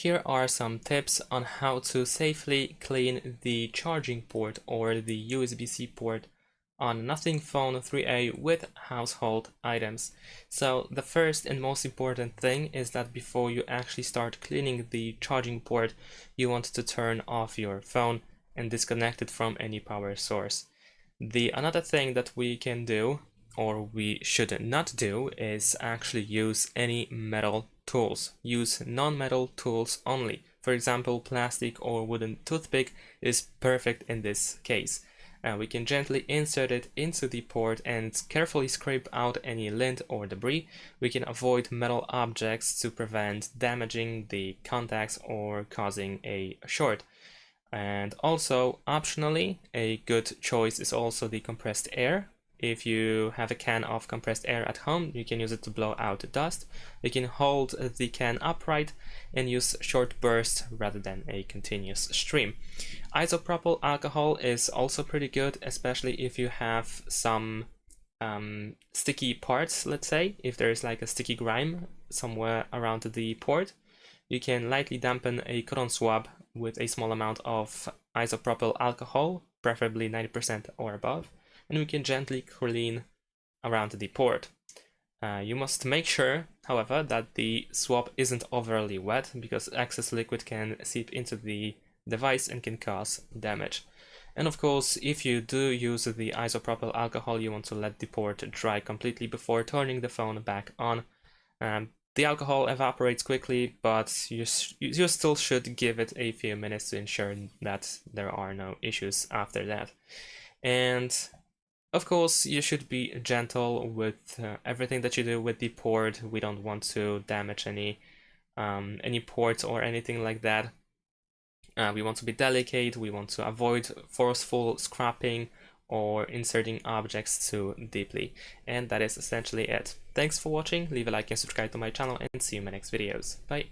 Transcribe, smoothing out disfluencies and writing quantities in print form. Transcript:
here are some tips on how to safely clean the charging port or the USB-C port on Nothing Phone 3A with household items. So the first and most important thing is that before you actually start cleaning the charging port, you want to turn off your phone and disconnect it from any power source. Another thing that we can do, or we should not do, is actually use any metal tools. Use non-metal tools only. For example, plastic or wooden toothpick is perfect in this case. We can gently insert it into the port and carefully scrape out any lint or debris. We can avoid metal objects to prevent damaging the contacts or causing a short. And also, optionally, a good choice is also the compressed air. If you have a can of compressed air at home, you can use it to blow out dust. You can hold the can upright and use short bursts rather than a continuous stream. Isopropyl alcohol is also pretty good, especially if you have some sticky parts, let's say. If there is like a sticky grime somewhere around the port, you can lightly dampen a cotton swab with a small amount of isopropyl alcohol, preferably 90% or above, and we can gently clean around the port. You must make sure, however, that the swab isn't overly wet, because excess liquid can seep into the device and can cause damage. And of course, if you do use the isopropyl alcohol, you want to let the port dry completely before turning the phone back on. The alcohol evaporates quickly, but you still should give it a few minutes to ensure that there are no issues after that. And of course, you should be gentle with everything that you do with the port. We don't want to damage any ports or anything like that. We want to be delicate. We want to avoid forceful scrapping or inserting objects too deeply. And that is essentially it. Thanks for watching. Leave a like and subscribe to my channel, and see you in my next videos. Bye.